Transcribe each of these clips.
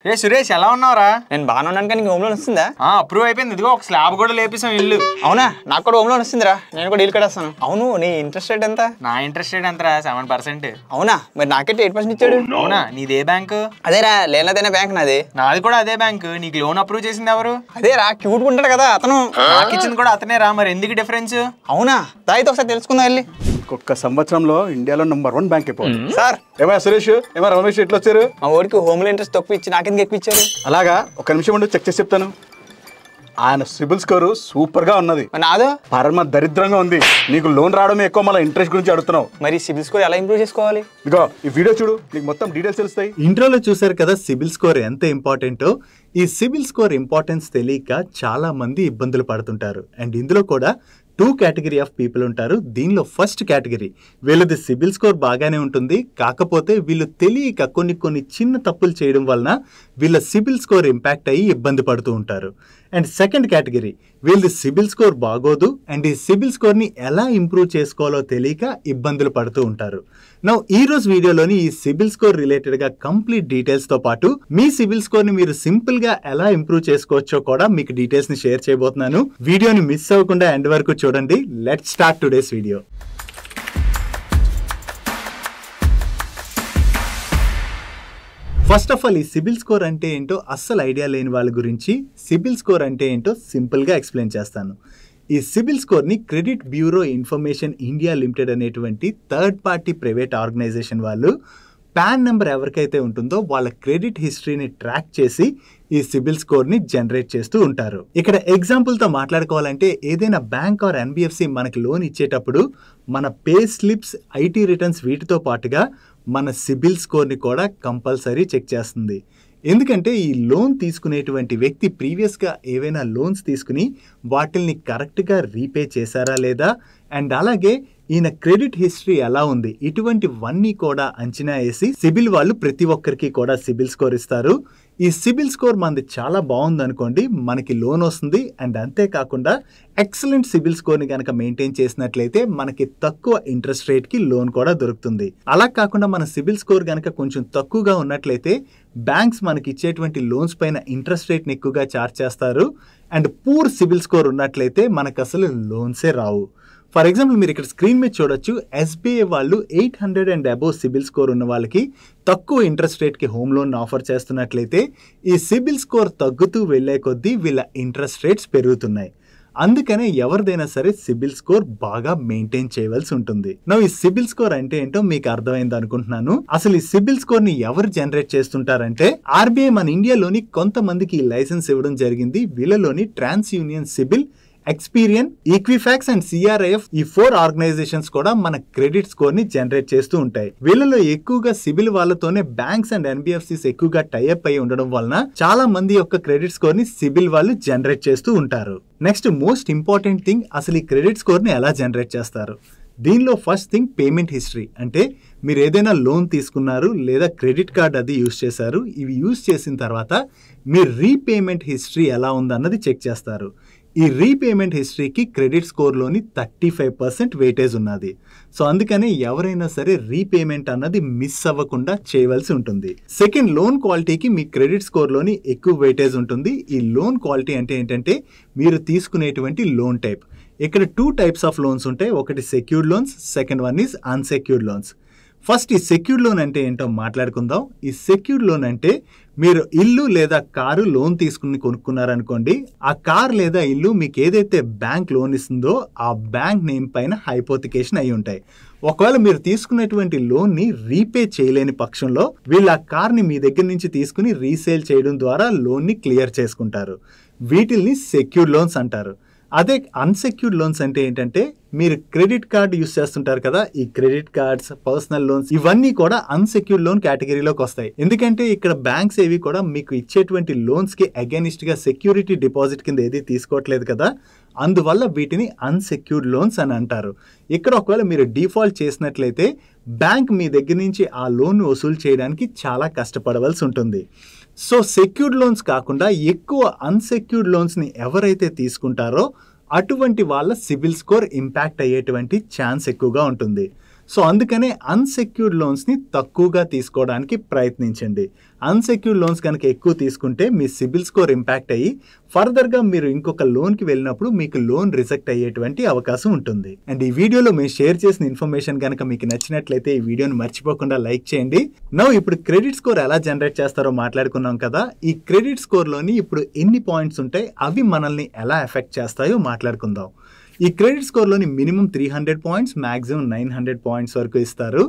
రే సురేష్ ఎలా ఉన్నావురా? నేను బాగానే ఉన్నాను కానీ హోమ్ లోన్ వస్తుందా? అప్రూవ్ అయిపోయింది. ఇదిగో ఒక స్లాబ్ కూడా లేపేసాం ఇల్లు. అవునా? నాకు కూడా హోమ్ లోన్ వస్తుందిరా, నేను కూడా ఇల్లు కడేస్తాను. అవును, నీ ఇంట్రెస్ట్ రేట్ ఎంత? నా ఇంట్రెస్ట్ రేట్ ఎంతరా? 7%. అవునా? మరి నాకైతే 8% ఇచ్చాడు. అవునా? నీదే బ్యాంకు? అదేరా, లేనదైనా బ్యాంక్ నాది. నాది కూడా అదే బ్యాంకు. నీకు లోన్ అప్రూవ్ చేసింది ఎవరు? అదేరా, క్యూట్ ఉంటాడు కదా అతను. నాకు ఇచ్చింది కూడా అతనే రా. మరి ఎందుకు డిఫరెన్స్? అవునా? దాయితో ఒకసారి తెలుసుకుందాం వెళ్ళి. ఒక్క సంవత్సరంలో ఇండియాలో #1 బ్యాంక్ అయిపోయింది. సార్ ఏమైనా సురేష్, ఏమైనా రమేష్ ఎట్లా వచ్చారు? మా ఓడికి హోమ్ లోన్ ఇంట్రెస్ట్ తక్కువ ఇచ్చి నాకెందుకు ఎక్కువ ఇచ్చారు? అలాగా, ఒక నిమిషం ఉండి చెక్ చేసి చెప్తాను. ఆయన సిబిల్ స్కోరు సూపర్ గా ఉన్నది. నాదో పరమ దరిద్రంగా ఉంది. నీకు లోన్ రావడమే ఎక్కువ, మళ్ళీ ఇంట్రెస్ట్ గురించి అడుగుతున్నావు. మరి సిబిల్ స్కోర్ ఎలా ఇంప్రూవ్ చేసుకోవాలి? ఇదిగో ఈ వీడియో చూడు, నీకు మొత్తం డీటెయిల్స్ తెలుస్తాయి. ఇంట్రోలో చూసారు కదా సిబిల్ స్కోర్ ఎంత ఇంపార్టెంటో. ఈ సిబిల్ స్కోర్ ఇంపార్టెన్స్ తెలియక చాలా మంది ఇబ్బందులు పడుతుంటారు. అండ్ ఇందులో కూడా 2 కేటగిరీ ఆఫ్ పీపుల్ ఉంటారు. దీనిలో ఫస్ట్ కేటగిరీ, వీళ్ళది సిబిల్ స్కోర్ బాగానే ఉంటుంది, కాకపోతే వీళ్ళు తెలియక కొన్ని చిన్న తప్పులు చేయడం వలన వీళ్ళ సిబిల్ స్కోర్ ఇంపాక్ట్ అయ్యి ఇబ్బంది పడుతూ ఉంటారు. అండ్ సెకండ్ కేటగిరీ, వీళ్ళది సిబిల్ స్కోర్ బాగోదు అండ్ ఈ సిబిల్ స్కోర్ని ఎలా ఇంప్రూవ్ చేసుకోవాలో తెలియక ఇబ్బందులు పడుతూ ఉంటారు. నౌ ఈ రోజు వీడియోలోని ఈ సిబిల్ స్కోర్ రిలేటెడ్గా కంప్లీట్ డీటెయిల్స్తో పాటు మీ సిబిల్ స్కోర్ని మీరు సింపుల్గా ఎలా ఇంప్రూవ్ చేసుకోవచ్చో కూడా మీకు డీటెయిల్స్ని షేర్ చేయబోతున్నాను. వీడియోని మిస్ అవ్వకుండా ఎండ్ వరకు చూడండి. Let's start today's video. First of all, ఈ సిబిల్ స్కోర్ అంటే ఏంటో అస్సలు ఐడియా లేని వాళ్ళ గురించి సిబిల్ స్కోర్ అంటే ఏంటో సింపుల్గా ఎక్స్ప్లెయిన్ చేస్తాను. ఈ సిబిల్ స్కోర్ని credit bureau information India limited అనేటువంటి థర్డ్ పార్టీ ప్రైవేట్ ఆర్గనైజేషన్ వాళ్ళు పాన్ నెంబర్ ఎవరికైతే ఉంటుందో వాళ్ళ క్రెడిట్ హిస్టరీని ట్రాక్ చేసి ఈ సిబిల్ స్కోర్ని జనరేట్ చేస్తూ ఉంటారు. ఇక్కడ ఎగ్జాంపుల్తో మాట్లాడుకోవాలంటే, ఏదైనా బ్యాంక్ ఆర్ ఎన్బిఎఫ్సి మనకి లోన్ ఇచ్చేటప్పుడు మన పే స్లిప్స్, ఐటీ రిటర్న్స్ వీటితో పాటుగా మన సిబిల్ స్కోర్ని కూడా కంపల్సరీ చెక్ చేస్తుంది. ఎందుకంటే ఈ లోన్ తీసుకునేటువంటి వ్యక్తి ప్రీవియస్గా ఏవైనా లోన్స్ తీసుకుని వాటిల్ని కరెక్ట్గా రీపే చేశారా లేదా, అండ్ అలాగే ఈయన క్రెడిట్ హిస్టరీ ఎలా ఉంది, ఇటువంటివన్నీ కూడా అంచనా వేసి సిబిల్ వాళ్ళు ప్రతి ఒక్కరికి కూడా సిబిల్ స్కోర్ ఇస్తారు. ఈ సిబిల్ స్కోర్ మనది చాలా బాగుంది అనుకోండి, మనకి లోన్ వస్తుంది. అండ్ అంతేకాకుండా ఎక్సలెంట్ సిబిల్ స్కోర్ని కనుక మెయింటైన్ చేసినట్లయితే మనకి తక్కువ ఇంట్రెస్ట్ రేట్కి లోన్ కూడా దొరుకుతుంది. అలా కాకుండా మన సిబిల్ స్కోర్ కనుక కొంచెం తక్కువగా ఉన్నట్లయితే బ్యాంక్స్ మనకి ఇచ్చేటువంటి లోన్స్ పైన ఇంట్రెస్ట్ రేట్ని ఎక్కువగా ఛార్జ్ చేస్తారు. అండ్ పూర్ సిబిల్ స్కోర్ ఉన్నట్లయితే మనకు అసలు లోన్సే రావు. ఫర్ ఎగ్జాంపుల్, మీరు ఇక్కడ స్క్రీన్ మీద చూడొచ్చు, ఎస్బీఐ వాళ్ళు 800 అండ్ అబోవ్ సిబిల్ స్కోర్ ఉన్న వాళ్ళకి తక్కువ ఇంట్రెస్ట్ రేట్కి హోమ్ లోన్ ఆఫర్ చేస్తున్నట్లయితే ఈ సిబిల్ స్కోర్ తగ్గుతూ వెళ్లే కొద్దీ వీళ్ళ ఇంట్రెస్ట్ రేట్స్ పెరుగుతున్నాయి. అందుకనే ఎవరిదైనా సరే సిబిల్ స్కోర్ బాగా మెయింటైన్ చేయవలసి ఉంటుంది. ఈ సిబిల్ స్కోర్ అంటే ఏంటో మీకు అర్థమైంది అనుకుంటున్నాను. అసలు ఈ సిబిల్ స్కోర్ ని ఎవరు జనరేట్ చేస్తుంటారంటే, ఆర్బీఐ మన ఇండియాలోని కొంతమందికి లైసెన్స్ ఇవ్వడం జరిగింది. వీళ్ళలోని TransUnion CIBIL, Experian, Equifax and CRIF, ఈ 4 ఆర్గనైజేషన్స్ కూడా మన క్రెడిట్ స్కోర్ ని జనరేట్ చేస్తూ ఉంటాయి. వీళ్ళలో ఎక్కువగా సిబిల్ వాళ్ళతోనే బ్యాంక్స్ అండ్ ఎన్బిఎఫ్సిస్ ఎక్కువగా టైఅప్ అయి ఉండడం వలన చాలా మంది యొక్క క్రెడిట్ స్కోర్ ని సిబిల్ వాళ్ళు జనరేట్ చేస్తూ ఉంటారు. నెక్స్ట్ మోస్ట్ ఇంపార్టెంట్ థింగ్, అసలు ఈ క్రెడిట్ స్కోర్ ని ఎలా జనరేట్ చేస్తారు? దీనిలో ఫస్ట్ థింగ్ పేమెంట్ హిస్టరీ. అంటే మీరు ఏదైనా లోన్ తీసుకున్నారు లేదా క్రెడిట్ కార్డ్ అది యూజ్ చేశారు, ఇవి యూజ్ చేసిన తర్వాత మీ రీపేమెంట్ హిస్టరీ ఎలా ఉందన్నది చెక్ చేస్తారు. ఈ రీపేమెంట్ హిస్టరీకి క్రెడిట్ స్కోర్లోని 35% వెయిటేజ్ ఉన్నది. సో అందుకని ఎవరైనా సరే రీపేమెంట్ అన్నది మిస్ అవ్వకుండా చేయవలసి ఉంటుంది. సెకండ్, లోన్ క్వాలిటీకి మీ క్రెడిట్ స్కోర్లోని ఎక్కువ వెయిటేజ్ ఉంటుంది. ఈ లోన్ క్వాలిటీ అంటే ఏంటంటే మీరు తీసుకునేటువంటి లోన్ టైప్. ఇక్కడ 2 టైప్స్ ఆఫ్ లోన్స్ ఉంటాయి. ఒకటి secured loans, second one is unsecured loans. First ఈ సెక్యూర్డ్ లోన్ అంటే ఏంటో మాట్లాడుకుందాం. ఈ సెక్యూర్డ్ లోన్ అంటే మీరు ఇల్లు లేదా కారు లోన్ తీసుకుని కొనుక్కున్నారనుకోండి, ఆ కార్ లేదా ఇల్లు మీకు ఏదైతే బ్యాంక్ లోన్ ఇస్తుందో ఆ బ్యాంక్ నేమ్ పైన హైపోతికేషన్ అయి ఉంటాయి. ఒకవేళ మీరు తీసుకున్నటువంటి లోన్ని రీపే చేయలేని పక్షంలో వీళ్ళు ఆ కార్ని మీ దగ్గర నుంచి తీసుకుని రీసేల్ చేయడం ద్వారా లోన్ని క్లియర్ చేసుకుంటారు. వీటిల్ని సెక్యూర్డ్ లోన్స్ అంటారు. అదే అన్సెక్యూర్డ్ లోన్స్ అంటే ఏంటంటే, మీరు క్రెడిట్ కార్డ్ యూస్ చేస్తుంటారు కదా, ఈ క్రెడిట్ కార్డ్స్, పర్సనల్ లోన్స్ ఇవన్నీ కూడా అన్సెక్యూర్డ్ లోన్ కేటగిరీలోకి వస్తాయి. ఎందుకంటే ఇక్కడ బ్యాంక్స్ ఏవి కూడా మీకు ఇచ్చేటువంటి లోన్స్ కి అగైనిస్ట్ గా సెక్యూరిటీ డిపాజిట్ కింద ఏది తీసుకోవట్లేదు కదా, అందువల్ల వీటిని అన్సెక్యూర్డ్ లోన్స్ అని అంటారు. ఇక్కడ ఒకవేళ మీరు డిఫాల్ట్ చేసినట్లయితే బ్యాంక్ మీ దగ్గర నుంచి ఆ లోన్ వసూలు చేయడానికి చాలా కష్టపడవలసి ఉంటుంది. సో సెక్యూర్డ్ లోన్స్ కాకుండా ఎక్కువ అన్సెక్యూర్డ్ లోన్స్ని ఎవరైతే తీసుకుంటారో అటువంటి వాళ్ళ సిబిల్ స్కోర్ ఇంపాక్ట్ అయ్యేటువంటి ఛాన్స్ ఎక్కువగా ఉంటుంది. సో అందుకనే అన్సెక్యూర్డ్ లోన్స్ని తక్కువగా తీసుకోవడానికి ప్రయత్నించండి. అన్సెక్యూర్డ్ లోన్స్ కనుక ఎక్కువ తీసుకుంటే మీ సిబిల్ స్కోర్ ఇంపాక్ట్ అయ్యి ఫర్దర్గా మీరు ఇంకొక లోన్కి వెళ్ళినప్పుడు మీకు లోన్ రిజెక్ట్ అయ్యేటువంటి అవకాశం ఉంటుంది. అండ్ ఈ వీడియోలో మేము షేర్ చేసిన ఇన్ఫర్మేషన్ కనుక మీకు నచ్చినట్లయితే ఈ వీడియోని మర్చిపోకుండా లైక్ చేయండి. ఇప్పుడు క్రెడిట్ స్కోర్ ఎలా జనరేట్ చేస్తారో మాట్లాడుకున్నాం కదా. ఈ క్రెడిట్ స్కోర్లోని ఇప్పుడు ఎన్ని పాయింట్స్ ఉంటాయి, అవి మనల్ని ఎలా ఎఫెక్ట్ చేస్తాయో మాట్లాడుకుందాం. ఈ క్రెడిట్ స్కోర్లోని మినిమం 300 పాయింట్స్, మ్యాక్సిమం 900 పాయింట్స్ వరకు ఇస్తారు.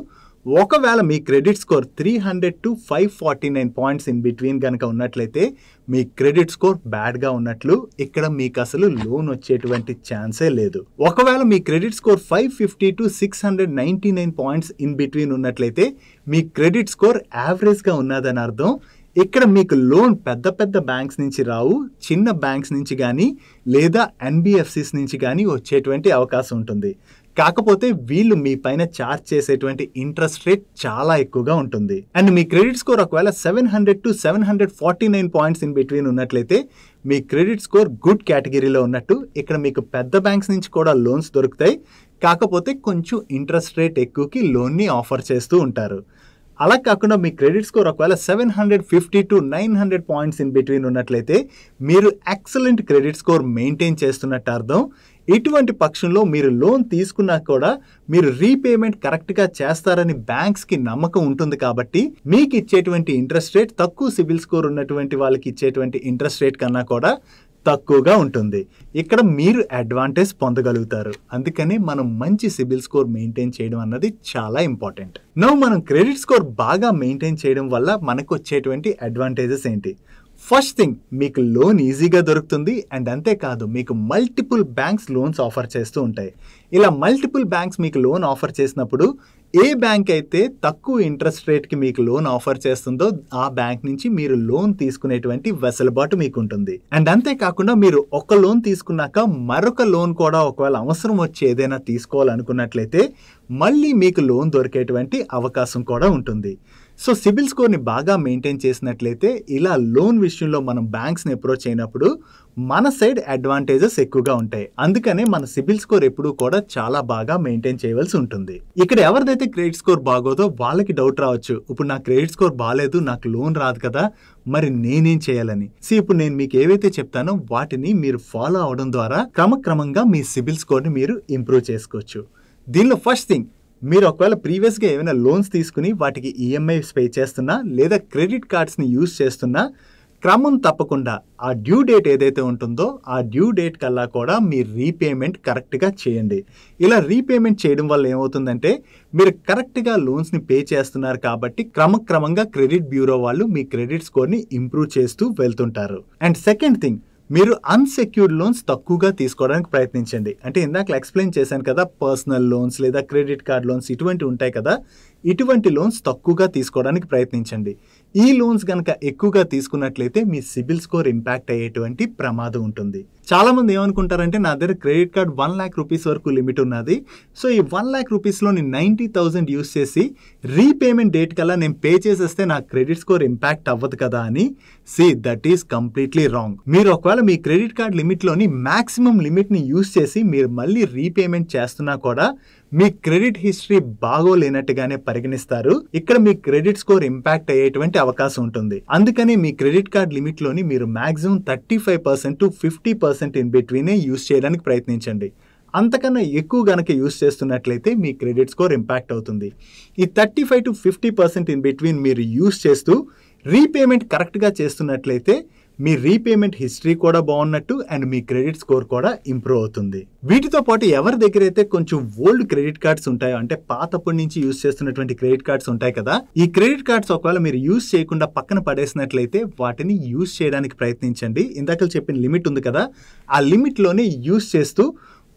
ఒకవేళ మీ credit score 300 to 549 points in between కనుక ఉన్నట్లయితే మీ క్రెడిట్ స్కోర్ బ్యాడ్గా ఉన్నట్లు. ఇక్కడ మీకు అసలు లోన్ వచ్చేటువంటి ఛాన్సే లేదు. ఒకవేళ మీ credit score 550 to 699 points in between ఉన్నట్లయితే మీ క్రెడిట్ స్కోర్ యావరేజ్గా ఉన్నదని అర్థం. ఇక్కడ మీకు లోన్ పెద్ద పెద్ద బ్యాంక్స్ నుంచి రావు, చిన్న బ్యాంక్స్ నుంచి కానీ లేదా NBFCs నుంచి కానీ వచ్చేటువంటి అవకాశం ఉంటుంది. కాకపోతే వీళ్ళు మీ పైన ఛార్జ్ చేసేటువంటి ఇంట్రెస్ట్ రేట్ చాలా ఎక్కువగా ఉంటుంది. అండ్ మీ క్రెడిట్ స్కోర్ ఒకవేళ 700 to 749 పాయింట్స్ ఇన్ బిట్వీన్ ఉన్నట్లయితే మీ క్రెడిట్ స్కోర్ గుడ్ కేటగిరీలో ఉన్నట్టు. ఇక్కడ మీకు పెద్ద బ్యాంక్స్ నుంచి కూడా లోన్స్ దొరుకుతాయి, కాకపోతే కొంచెం ఇంట్రెస్ట్ రేట్ ఎక్కువకి లోన్ని ఆఫర్ చేస్తూ ఉంటారు. అలా కాకుండా మీ క్రెడిట్ స్కోర్ ఒకవేళ 750 to 900 పాయింట్స్ ఇన్ బిట్వీన్ ఉన్నట్లయితే మీరు ఎక్సలెంట్ క్రెడిట్ స్కోర్ మెయింటైన్ చేస్తున్నట్టు అర్థం. ఇటువంటి పక్షంలో మీరు లోన్ తీసుకున్నా కూడా మీరు రీపేమెంట్ కరెక్ట్గా చేస్తారని బ్యాంక్స్కి నమ్మకం ఉంటుంది. కాబట్టి మీకు ఇచ్చేటువంటి ఇంట్రెస్ట్ రేట్ తక్కువ సిబిల్ స్కోర్ ఉన్నటువంటి వాళ్ళకి ఇచ్చేటువంటి ఇంట్రెస్ట్ రేట్ కన్నా కూడా తక్కువగా ఉంటుంది. ఇక్కడ మీరు అడ్వాంటేజ్ పొందగలుగుతారు. అందుకని మనం మంచి సిబిల్ స్కోర్ మెయింటైన్ చేయడం అన్నది చాలా ఇంపార్టెంట్. మనం క్రెడిట్ స్కోర్ బాగా మెయింటైన్ చేయడం వల్ల మనకు వచ్చేటువంటి అడ్వాంటేజెస్ ఏంటి? ఫస్ట్ థింగ్, మీకు లోన్ ఈజీగా దొరుకుతుంది. అండ్ అంతేకాదు మీకు మల్టిపుల్ బ్యాంక్స్ లోన్స్ ఆఫర్ చేస్తూ ఉంటాయి. ఇలా మల్టిపుల్ బ్యాంక్స్ మీకు లోన్ ఆఫర్ చేసినప్పుడు ఏ బ్యాంక్ అయితే తక్కువ ఇంట్రెస్ట్ రేట్కి మీకు లోన్ ఆఫర్ చేస్తుందో ఆ బ్యాంక్ నుంచి మీరు లోన్ తీసుకునేటువంటి వెసులుబాటు మీకు ఉంటుంది. అండ్ అంతేకాకుండా మీరు ఒక లోన్ తీసుకున్నాక మరొక లోన్ కూడా ఒకవేళ అవసరం వచ్చి ఏదైనా తీసుకోవాలనుకున్నట్లయితే మళ్ళీ మీకు లోన్ దొరికేటువంటి అవకాశం కూడా ఉంటుంది. సో సిబిల్ స్కోర్ని బాగా మెయింటైన్ చేసినట్లయితే ఇలా లోన్ విషయంలో మనం బ్యాంక్స్ని అప్రోచ్ అయినప్పుడు మన సైడ్ అడ్వాంటేజెస్ ఎక్కువగా ఉంటాయి. అందుకనే మన సిబిల్ స్కోర్ ఎప్పుడూ కూడా చాలా బాగా మెయింటైన్ చేయవలసి ఉంటుంది. ఇక్కడ ఎవరిదైతే క్రెడిట్ స్కోర్ బాగోదో వాళ్ళకి డౌట్ రావచ్చు, ఇప్పుడు నా క్రెడిట్ స్కోర్ బాగాలేదు, నాకు లోన్ రాదు కదా, మరి నేనేం చేయాలని. ఇప్పుడు నేను మీకు ఏవైతే చెప్తానో వాటిని మీరు ఫాలో అవడం ద్వారా క్రమక్రమంగా మీ సిబిల్ స్కోర్ని మీరు ఇంప్రూవ్ చేసుకోవచ్చు. దీనిలో ఫస్ట్ థింగ్, మీరు ఒకవేళ ప్రీవియస్గా ఏమైనా లోన్స్ తీసుకుని వాటికి ఈఎంఐస్ పే చేస్తున్నా లేదా క్రెడిట్ కార్డ్స్ని యూజ్ చేస్తున్నా క్రమం తప్పకుండా ఆ డ్యూ డేట్ ఏదైతే ఉంటుందో ఆ డ్యూ డేట్ కల్లా కూడా మీ రీపేమెంట్ కరెక్ట్గా చేయండి. ఇలా రీపేమెంట్ చేయడం వల్ల ఏమవుతుందంటే మీరు కరెక్ట్గా లోన్స్ని పే చేస్తున్నారు కాబట్టి క్రమక్రమంగా క్రెడిట్ బ్యూరో వాళ్ళు మీ క్రెడిట్ స్కోర్ని ఇంప్రూవ్ చేస్తూ వెళ్తుంటారు. అండ్ సెకండ్ థింగ్, మీరు అన్సెక్యూర్డ్ లోన్స్ తక్కువగా తీసుకోవడానికి ప్రయత్నించండి. అంటే ఇందాక ఎక్స్ప్లెయిన్ చేశాను కదా, పర్సనల్ లోన్స్ లేదా క్రెడిట్ కార్డ్ లోన్స్ ఇటువంటి ఉంటాయి కదా, ఇటువంటి లోన్స్ తక్కువగా తీసుకోవడానికి ప్రయత్నించండి. ఈ లోన్స్ కనుక ఎక్కువగా తీసుకున్నట్లయితే మీ సిబిల్ స్కోర్ ఇంపాక్ట్ అయ్యేటువంటి ప్రమాదం ఉంటుంది. చాలా మంది ఏమనుకుంటారంటే నా దగ్గర క్రెడిట్ కార్డ్ 1 lakh రూపీస్ వరకు లిమిట్ ఉన్నది, సో ఈ 1 lakh రూపీస్లోని 90,000 యూస్ చేసి రీపేమెంట్ డేట్ కల్లా నేను పే చేసేస్తే నా క్రెడిట్ స్కోర్ ఇంపాక్ట్ అవ్వదు కదా అని. That is completely wrong. మీరు ఒకవేళ మీ క్రెడిట్ కార్డ్ లిమిట్లోని మ్యాక్సిమం లిమిట్ని యూస్ చేసి మీరు మళ్ళీ రీపేమెంట్ చేస్తున్నా కూడా మీ క్రెడిట్ హిస్టరీ బాగోలేనట్టుగానే పరిగణిస్తారు. ఇక్కడ మీ క్రెడిట్ స్కోర్ ఇంపాక్ట్ అయ్యేటువంటి అవకాశం ఉంటుంది. అందుకని మీ క్రెడిట్ కార్డ్ లిమిట్ లోని మీరు మాక్సిమం 35% to 50% ఇన్ బిట్వీనే యూస్ చేయడానికి ప్రయత్నించండి. అంతకన్నా ఎక్కువ గనక యూస్ చేస్తున్నట్లయితే మీ క్రెడిట్ స్కోర్ ఇంపాక్ట్ అవుతుంది. ఈ 35 to 50% ఇన్ బిట్వీన్ మీరు యూస్ చేస్తూ రీపేమెంట్ కరెక్ట్గా చేస్తున్నట్లయితే మీ రీపేమెంట్ హిస్టరీ కూడా బాగున్నట్టు అండ్ మీ క్రెడిట్ స్కోర్ కూడా ఇంప్రూవ్ అవుతుంది. వీటితో పాటు ఎవరి దగ్గర అయితే కొంచెం ఓల్డ్ క్రెడిట్ కార్డ్స్ ఉంటాయో, అంటే పాతప్పటి నుంచి యూస్ చేస్తున్నటువంటి క్రెడిట్ కార్డ్స్ ఉంటాయి కదా, ఈ క్రెడిట్ కార్డ్స్ ఒకవేళ మీరు యూస్ చేయకుండా పక్కన పడేసినట్లయితే వాటిని యూస్ చేయడానికి ప్రయత్నించండి. ఇందాక చెప్పిన లిమిట్ ఉంది కదా, ఆ లిమిట్లోనే యూస్ చేస్తూ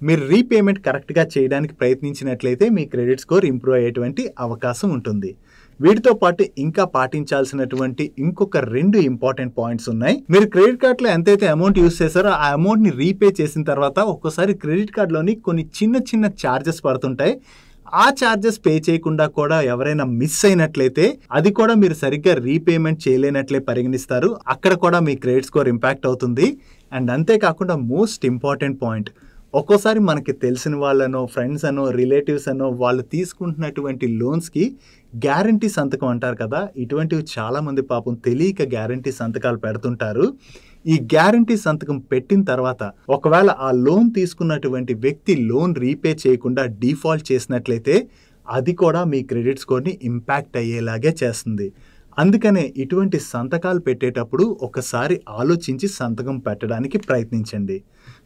మీరు రీపేమెంట్ కరెక్ట్గా చేయడానికి ప్రయత్నించినట్లయితే మీ క్రెడిట్ స్కోర్ ఇంప్రూవ్ అయ్యేటువంటి అవకాశం ఉంటుంది. వీటితో పాటు ఇంకా పాటించాల్సినటువంటి ఇంకొక 2 ఇంపార్టెంట్ పాయింట్స్ ఉన్నాయి. మీరు క్రెడిట్ కార్డ్ లో ఎంతైతే అమౌంట్ యూస్ చేశారో ఆ అమౌంట్ ని రీపే చేసిన తర్వాత ఒక్కోసారి క్రెడిట్ కార్డ్ లోని కొన్ని చిన్న చార్జెస్ పడుతుంటాయి. ఆ చార్జెస్ పే చేయకుండా కూడా ఎవరైనా మిస్ అయినట్లయితే అది కూడా మీరు సరిగ్గా రీపేమెంట్ చేయలేనట్లే పరిగణిస్తారు. అక్కడ కూడా మీ క్రెడిట్ స్కోర్ ఇంపాక్ట్ అవుతుంది. అండ్ అంతేకాకుండా మోస్ట్ ఇంపార్టెంట్ పాయింట్, ఒక్కోసారి మనకి తెలిసిన వాళ్ళనో ఫ్రెండ్స్ అనో రిలేటివ్స్ అనో వాళ్ళు తీసుకుంటున్నటువంటి లోన్స్కి గ్యారంటీ సంతకం అంటారు కదా, ఇటువంటివి చాలామంది పాపం తెలియక గ్యారంటీ సంతకాలు పెడుతుంటారు. ఈ గ్యారంటీ సంతకం పెట్టిన తర్వాత ఒకవేళ ఆ లోన్ తీసుకున్నటువంటి వ్యక్తి లోన్ రీపే చేయకుండా డిఫాల్ట్ చేసినట్లయితే అది కూడా మీ క్రెడిట్ స్కోర్ని ఇంపాక్ట్ అయ్యేలాగే చేస్తుంది. అందుకనే ఇటువంటి సంతకాలు పెట్టేటప్పుడు ఒకసారి ఆలోచించి సంతకం పెట్టడానికి ప్రయత్నించండి.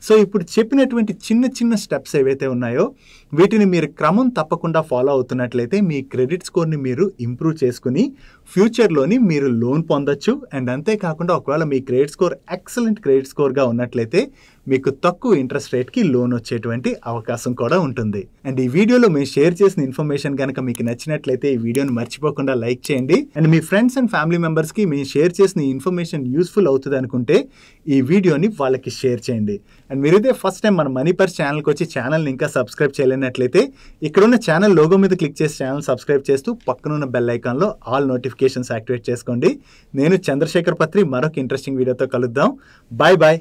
సో ఇప్పుడు చెప్పినటువంటి చిన్న చిన్న స్టెప్స్ ఏవైతే ఉన్నాయో వీటిని మీరు క్రమం తప్పకుండా ఫాలో అవుతున్నట్లయితే మీ క్రెడిట్ స్కోర్ని మీరు ఇంప్రూవ్ చేసుకుని ఫ్యూచర్లోని మీరు లోన్ పొందొచ్చు. అండ్ అంతేకాకుండా ఒకవేళ మీ క్రెడిట్ స్కోర్ ఎక్సలెంట్ క్రెడిట్ స్కోర్గా ఉన్నట్లయితే మీకు తక్కువ ఇంట్రెస్ట్ రేట్కి లోన్ వచ్చేటువంటి అవకాశం కూడా ఉంటుంది. అండ్ ఈ వీడియోలో మేము షేర్ చేసిన ఇన్ఫర్మేషన్ కనుక మీకు నచ్చినట్లయితే ఈ వీడియోని మర్చిపోకుండా లైక్ చేయండి. And me friends and family మెంబర్స్కి మేము షేర్ చేసిన ఇన్ఫర్మేషన్ యూస్ఫుల్ అవుతుంది అనుకుంటే ఈ వీడియోని వాళ్ళకి షేర్ చేయండి. అండ్ మీరైతే ఫస్ట్ టైం మన మనీ పర్స్ ఛానల్కి వచ్చి ఛానల్ని ఇంకా సబ్స్క్రైబ్ చేయలేనట్లయితే ఇక్కడున్న ఛానల్ లోగో మీద క్లిక్ చేసి ఛానల్ సబ్స్క్రైబ్ చేస్తూ పక్కనున్న బెల్ ఐకాన్లో ఆల్ నోటిఫికేషన్స్ యాక్టివేట్ చేసుకోండి. నేను చంద్రశేఖర్ పత్రి మరొక ఇంట్రెస్టింగ్ వీడియోతో కలుద్దాం. Bye bye.